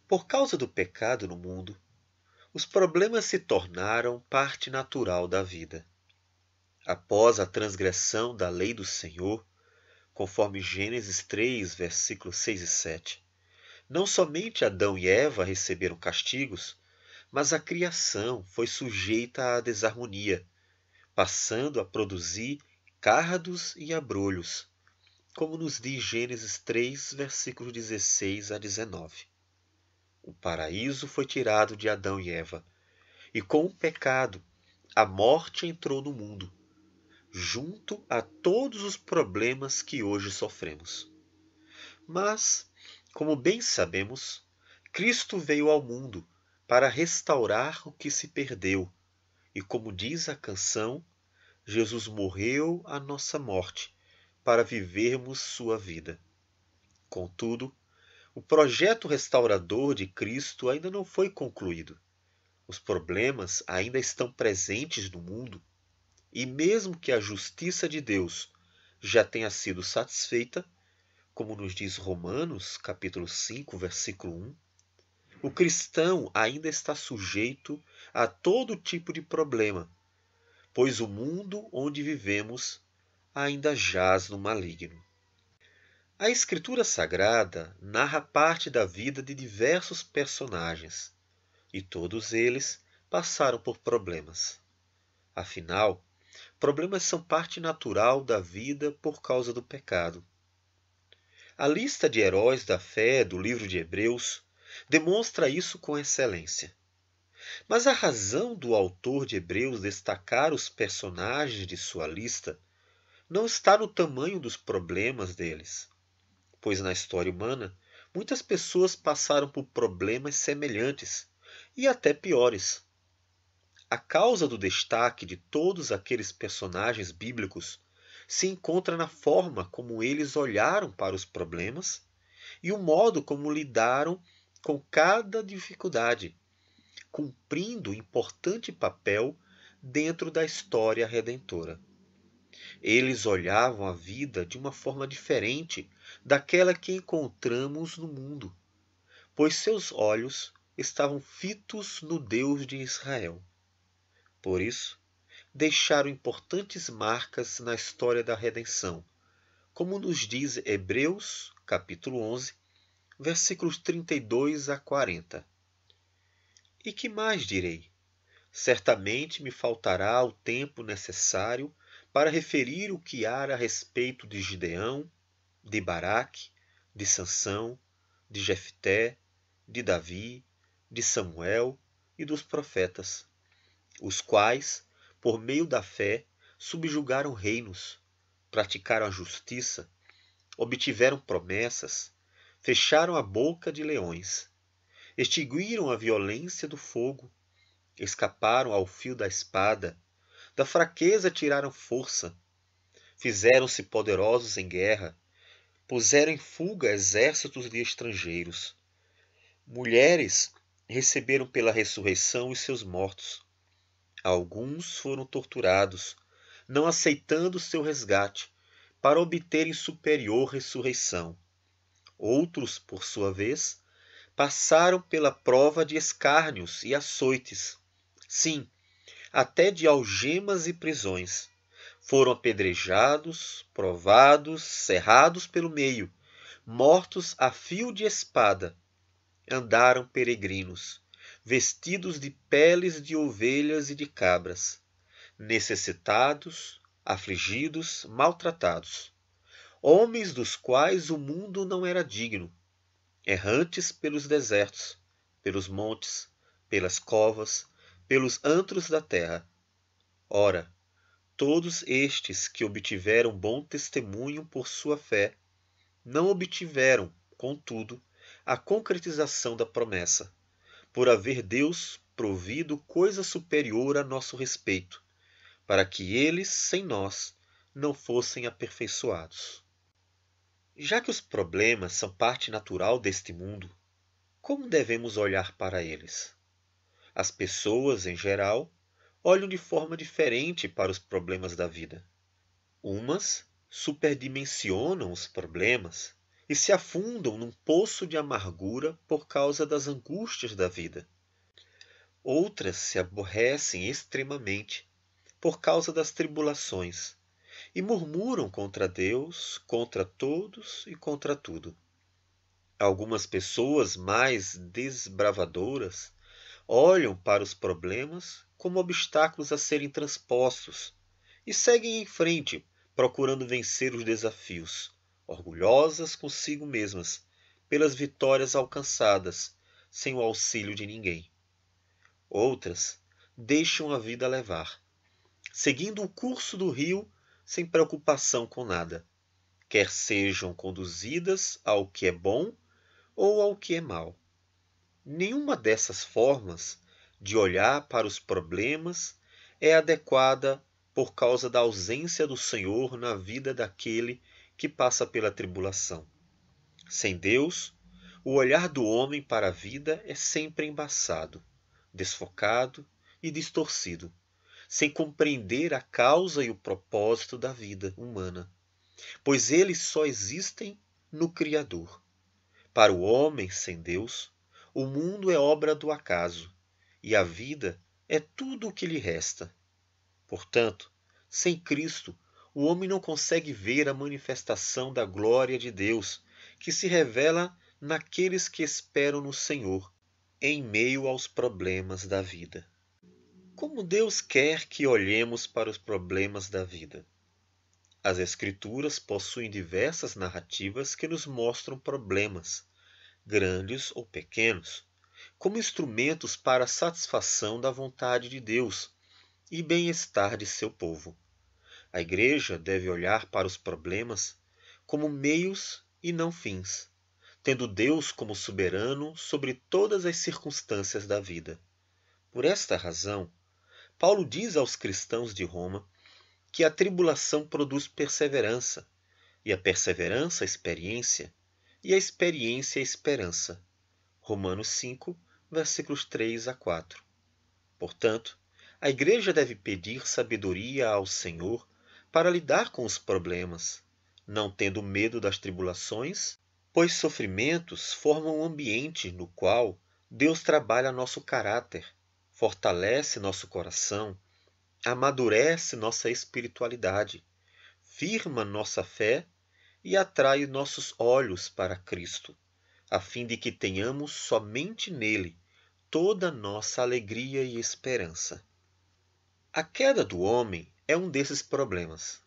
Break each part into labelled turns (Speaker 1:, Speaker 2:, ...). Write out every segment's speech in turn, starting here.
Speaker 1: Por causa do pecado no mundo, os problemas se tornaram parte natural da vida. Após a transgressão da lei do Senhor, conforme Gênesis 3, versículos 6 e 7, não somente Adão e Eva receberam castigos, mas a criação foi sujeita à desarmonia, passando a produzir cardos e abrolhos, como nos diz Gênesis 3, versículos 16 a 19. O paraíso foi tirado de Adão e Eva, e com o pecado, a morte entrou no mundo, junto a todos os problemas que hoje sofremos. Mas, como bem sabemos, Cristo veio ao mundo para restaurar o que se perdeu, e como diz a canção, Jesus morreu a nossa morte para vivermos sua vida. Contudo, o projeto restaurador de Cristo ainda não foi concluído. Os problemas ainda estão presentes no mundo, e mesmo que a justiça de Deus já tenha sido satisfeita, como nos diz Romanos, capítulo 5, versículo 1, o cristão ainda está sujeito a todo tipo de problema, pois o mundo onde vivemos ainda jaz no maligno. A Escritura Sagrada narra parte da vida de diversos personagens, e todos eles passaram por problemas. Afinal, problemas são parte natural da vida por causa do pecado. A lista de heróis da fé do livro de Hebreus demonstra isso com excelência. Mas a razão do autor de Hebreus destacar os personagens de sua lista não está no tamanho dos problemas deles, pois na história humana muitas pessoas passaram por problemas semelhantes e até piores. A causa do destaque de todos aqueles personagens bíblicos se encontra na forma como eles olharam para os problemas e o modo como lidaram com cada dificuldade, cumprindo importante papel dentro da história redentora. Eles olhavam a vida de uma forma diferente daquela que encontramos no mundo, pois seus olhos estavam fitos no Deus de Israel. Por isso, deixaram importantes marcas na história da redenção, como nos diz Hebreus, capítulo 11, versículos 32 a 40. E que mais direi? Certamente me faltará o tempo necessário para referir o que há a respeito de Gideão, de Baraque, de Sansão, de Jefté, de Davi, de Samuel e dos profetas, os quais, por meio da fé, subjugaram reinos, praticaram a justiça, obtiveram promessas, fecharam a boca de leões, extinguiram a violência do fogo, escaparam ao fio da espada, da fraqueza tiraram força, fizeram-se poderosos em guerra, puseram em fuga exércitos de estrangeiros. Mulheres receberam pela ressurreição os seus mortos. Alguns foram torturados, não aceitando seu resgate, para obterem superior ressurreição. Outros, por sua vez, passaram pela prova de escárnios e açoites. Sim, até de algemas e prisões. Foram apedrejados, provados, cerrados pelo meio, mortos a fio de espada. Andaram peregrinos, vestidos de peles de ovelhas e de cabras, necessitados, afligidos, maltratados, homens dos quais o mundo não era digno, errantes pelos desertos, pelos montes, pelas covas, pelos antros da terra. Ora, todos estes que obtiveram bom testemunho por sua fé, não obtiveram, contudo, a concretização da promessa, por haver Deus provido coisa superior a nosso respeito, para que eles, sem nós, não fossem aperfeiçoados. Já que os problemas são parte natural deste mundo, como devemos olhar para eles? As pessoas, em geral, olham de forma diferente para os problemas da vida. Umas superdimensionam os problemas e se afundam num poço de amargura por causa das angústias da vida. Outras se aborrecem extremamente por causa das tribulações e murmuram contra Deus, contra todos e contra tudo. Algumas pessoas mais desbravadoras olham para os problemas como obstáculos a serem transpostos e seguem em frente, procurando vencer os desafios, orgulhosas consigo mesmas pelas vitórias alcançadas, sem o auxílio de ninguém. Outras deixam a vida levar, seguindo o curso do rio sem preocupação com nada, quer sejam conduzidas ao que é bom ou ao que é mal. Nenhuma dessas formas de olhar para os problemas é adequada por causa da ausência do Senhor na vida daquele que passa pela tribulação. Sem Deus, o olhar do homem para a vida é sempre embaçado, desfocado e distorcido, sem compreender a causa e o propósito da vida humana, pois eles só existem no Criador. Para o homem sem Deus, o mundo é obra do acaso, e a vida é tudo o que lhe resta. Portanto, sem Cristo, o homem não consegue ver a manifestação da glória de Deus, que se revela naqueles que esperam no Senhor, em meio aos problemas da vida. Como Deus quer que olhemos para os problemas da vida? As Escrituras possuem diversas narrativas que nos mostram problemas, grandes ou pequenos, como instrumentos para a satisfação da vontade de Deus e bem-estar de seu povo. A Igreja deve olhar para os problemas como meios e não fins, tendo Deus como soberano sobre todas as circunstâncias da vida. Por esta razão, Paulo diz aos cristãos de Roma que a tribulação produz perseverança, e a perseverança, experiência, e a experiência, esperança. Romanos 5, versículos 3 a 4. Portanto, a Igreja deve pedir sabedoria ao Senhor para lidar com os problemas, não tendo medo das tribulações, pois sofrimentos formam um ambiente no qual Deus trabalha nosso caráter, fortalece nosso coração, amadurece nossa espiritualidade, firma nossa fé e atrai nossos olhos para Cristo, a fim de que tenhamos somente nele toda nossa alegria e esperança. A queda do homem é um desses problemas,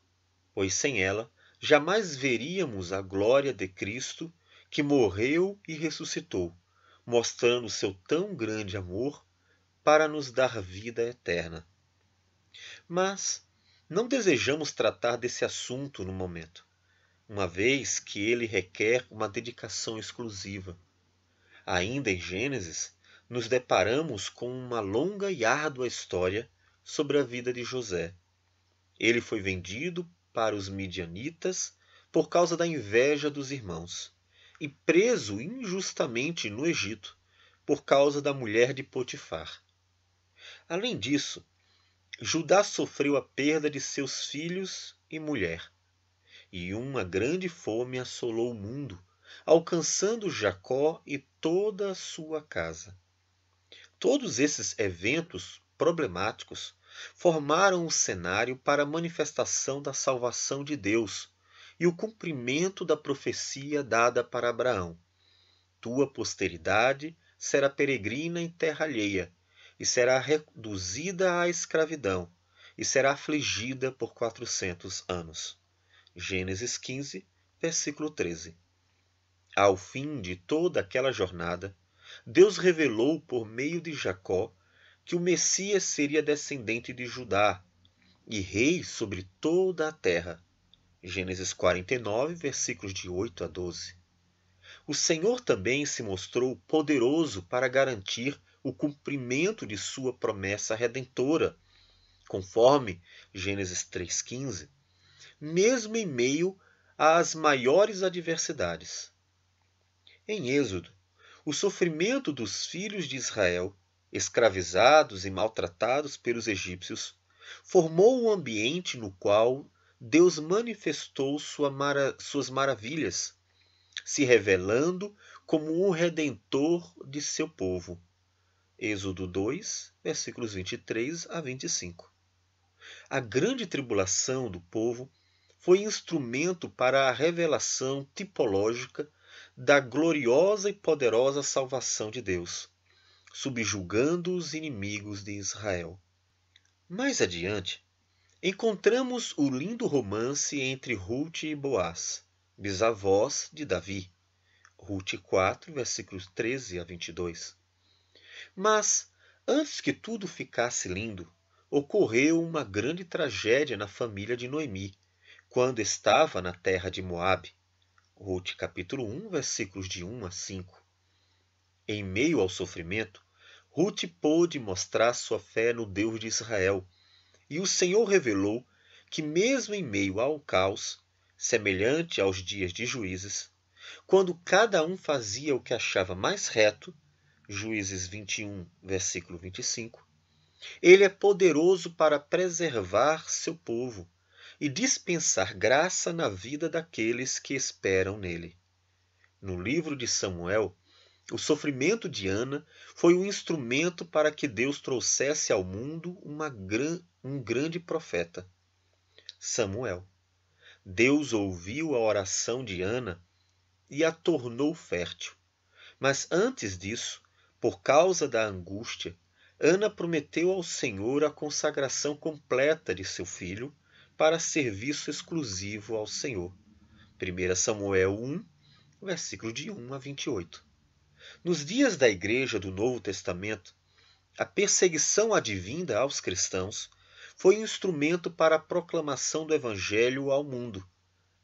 Speaker 1: pois sem ela jamais veríamos a glória de Cristo, que morreu e ressuscitou, mostrando seu tão grande amor para nos dar vida eterna. Mas não desejamos tratar desse assunto no momento, uma vez que ele requer uma dedicação exclusiva. Ainda em Gênesis, nos deparamos com uma longa e árdua história sobre a vida de José. Ele foi vendido para os midianitas por causa da inveja dos irmãos e preso injustamente no Egito por causa da mulher de Potifar. Além disso, Judá sofreu a perda de seus filhos e mulher, e uma grande fome assolou o mundo, alcançando Jacó e toda a sua casa. Todos esses eventos problemáticos formaram o cenário para a manifestação da salvação de Deus e o cumprimento da profecia dada para Abraão. Tua posteridade será peregrina em terra alheia, e será reduzida à escravidão, e será afligida por 400 anos. Gênesis 15, versículo 13. Ao fim de toda aquela jornada, Deus revelou por meio de Jacó que o Messias seria descendente de Judá e rei sobre toda a terra. Gênesis 49, versículos de 8 a 12. O Senhor também se mostrou poderoso para garantir o cumprimento de sua promessa redentora, conforme Gênesis 3,15, mesmo em meio às maiores adversidades. Em Êxodo, o sofrimento dos filhos de Israel, escravizados e maltratados pelos egípcios, formou um ambiente no qual Deus manifestou suas maravilhas, se revelando como o redentor de seu povo. Êxodo 2, versículos 23 a 25. A grande tribulação do povo foi instrumento para a revelação tipológica da gloriosa e poderosa salvação de Deus, subjugando os inimigos de Israel. Mais adiante, encontramos o lindo romance entre Ruth e Boaz, bisavós de Davi. Ruth 4, versículos 13 a 22. Mas, antes que tudo ficasse lindo, ocorreu uma grande tragédia na família de Noemi, quando estava na terra de Moabe. Ruth capítulo 1, versículos de 1 a 5. Em meio ao sofrimento, Ruth pôde mostrar sua fé no Deus de Israel, e o Senhor revelou que mesmo em meio ao caos, semelhante aos dias de Juízes, quando cada um fazia o que achava mais reto, Juízes 21, versículo 25, ele é poderoso para preservar seu povo e dispensar graça na vida daqueles que esperam nele. No livro de Samuel, o sofrimento de Ana foi um instrumento para que Deus trouxesse ao mundo um grande profeta, Samuel. Deus ouviu a oração de Ana e a tornou fértil. Mas antes disso, por causa da angústia, Ana prometeu ao Senhor a consagração completa de seu filho para serviço exclusivo ao Senhor. 1 Samuel 1, versículo de 1 a 28. Nos dias da Igreja do Novo Testamento, a perseguição advinda aos cristãos foi um instrumento para a proclamação do Evangelho ao mundo.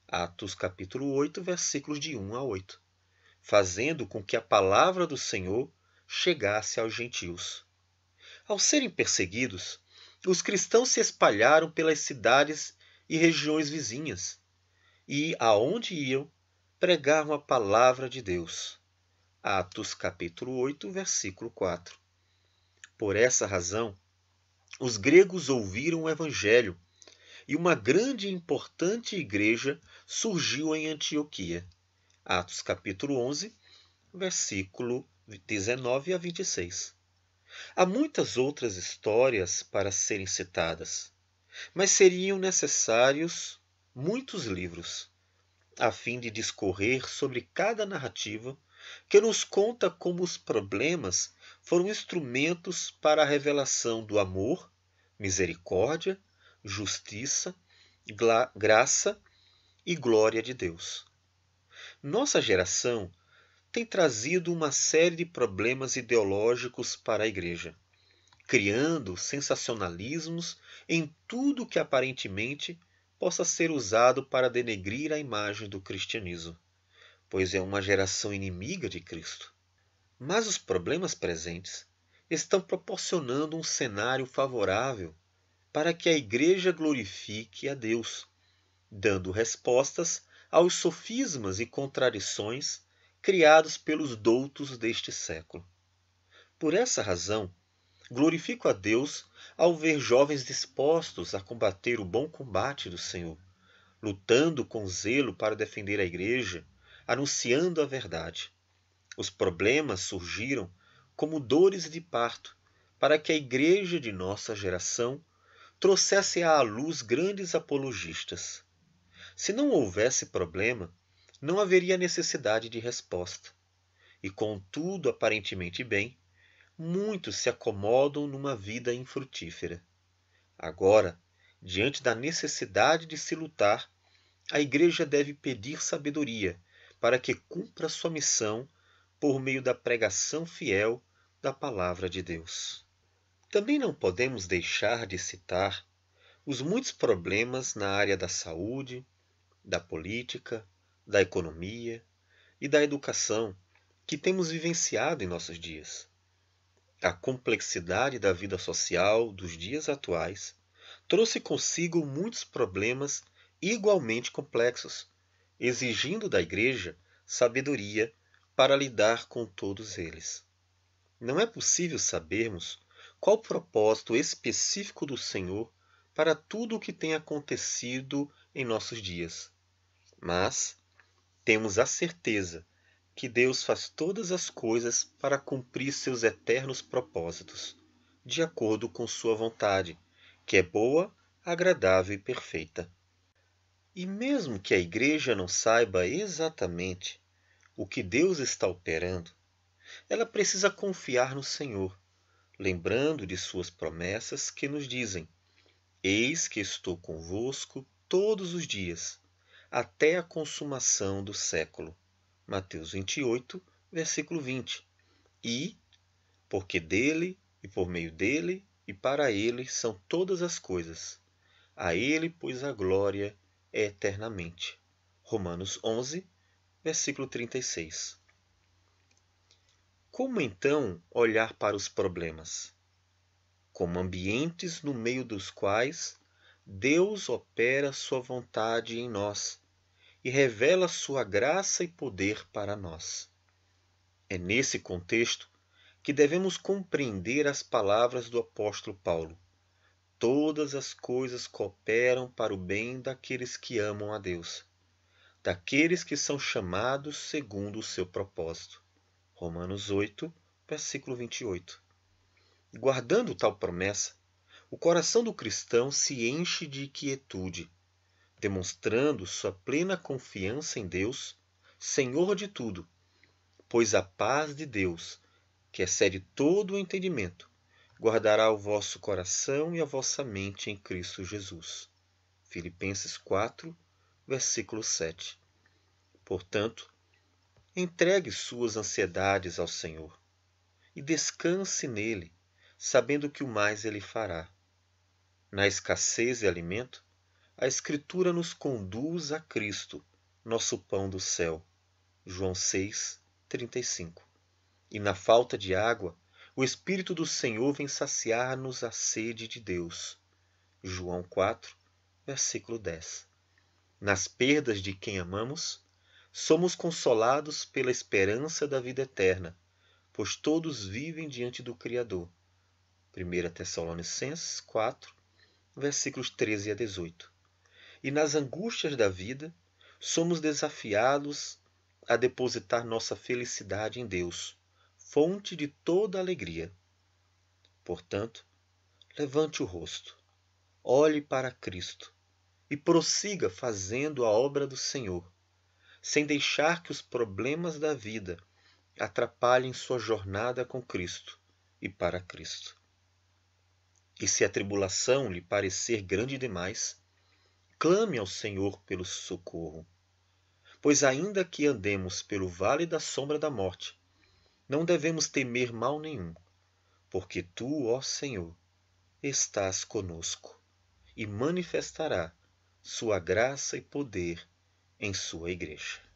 Speaker 1: Atos capítulo 8, versículos de 1 a 8. Fazendo com que a palavra do Senhor chegasse aos gentios. Ao serem perseguidos, os cristãos se espalharam pelas cidades e regiões vizinhas, e, aonde iam, pregavam a palavra de Deus. Atos capítulo 8, versículo 4. Por essa razão, os gregos ouviram o Evangelho, e uma grande e importante igreja surgiu em Antioquia. Atos capítulo 11, versículo 19 a 26. Há muitas outras histórias para serem citadas, mas seriam necessários muitos livros, a fim de discorrer sobre cada narrativa que nos conta como os problemas foram instrumentos para a revelação do amor, misericórdia, justiça, graça e glória de Deus. Nossa geração tem trazido uma série de problemas ideológicos para a Igreja, criando sensacionalismos em tudo que aparentemente possa ser usado para denegrir a imagem do cristianismo, pois é uma geração inimiga de Cristo. Mas os problemas presentes estão proporcionando um cenário favorável para que a Igreja glorifique a Deus, dando respostas aos sofismas e contradições criados pelos doutos deste século. Por essa razão, glorifico a Deus ao ver jovens dispostos a combater o bom combate do Senhor, lutando com zelo para defender a Igreja, anunciando a verdade. Os problemas surgiram como dores de parto para que a Igreja de nossa geração trouxesse à luz grandes apologistas. Se não houvesse problema, não haveria necessidade de resposta. E com tudo aparentemente bem, muitos se acomodam numa vida infrutífera. Agora, diante da necessidade de se lutar, a Igreja deve pedir sabedoria para que cumpra sua missão por meio da pregação fiel da Palavra de Deus. Também não podemos deixar de citar os muitos problemas na área da saúde, da política, da economia e da educação que temos vivenciado em nossos dias. A complexidade da vida social dos dias atuais trouxe consigo muitos problemas igualmente complexos, exigindo da Igreja sabedoria para lidar com todos eles. Não é possível sabermos qual o propósito específico do Senhor para tudo o que tem acontecido em nossos dias, mas temos a certeza que Deus faz todas as coisas para cumprir seus eternos propósitos, de acordo com sua vontade, que é boa, agradável e perfeita. E mesmo que a igreja não saiba exatamente o que Deus está operando, ela precisa confiar no Senhor, lembrando de suas promessas que nos dizem: Eis que estou convosco todos os dias, até a consumação do século. Mateus 28, versículo 20. E, porque dele, e por meio dele, e para ele são todas as coisas. A ele, pois, a glória é eternamente. Romanos 11, versículo 36. Como então olhar para os problemas? Como ambientes no meio dos quais Deus opera sua vontade em nós e revela sua graça e poder para nós. É nesse contexto que devemos compreender as palavras do apóstolo Paulo. Todas as coisas cooperam para o bem daqueles que amam a Deus, daqueles que são chamados segundo o seu propósito. Romanos 8, versículo 28. Guardando tal promessa, o coração do cristão se enche de quietude, demonstrando sua plena confiança em Deus, Senhor de tudo, pois a paz de Deus, que excede todo o entendimento, guardará o vosso coração e a vossa mente em Cristo Jesus. Filipenses 4, versículo 7. Portanto, entregue suas ansiedades ao Senhor e descanse nele, sabendo que o mais ele fará. Na escassez de alimento, a Escritura nos conduz a Cristo, nosso pão do céu. João 6, 35. E na falta de água, o Espírito do Senhor vem saciar-nos a sede de Deus. João 4, versículo 10. Nas perdas de quem amamos, somos consolados pela esperança da vida eterna, pois todos vivem diante do Criador. 1 Tessalonicenses 4, versículos 13 a 18. E nas angústias da vida, somos desafiados a depositar nossa felicidade em Deus, fonte de toda alegria. Portanto, levante o rosto, olhe para Cristo e prossiga fazendo a obra do Senhor, sem deixar que os problemas da vida atrapalhem sua jornada com Cristo e para Cristo. E se a tribulação lhe parecer grande demais, clame ao Senhor pelo socorro. Pois ainda que andemos pelo vale da sombra da morte, não devemos temer mal nenhum, porque tu, ó Senhor, estás conosco e manifestará sua graça e poder em sua igreja.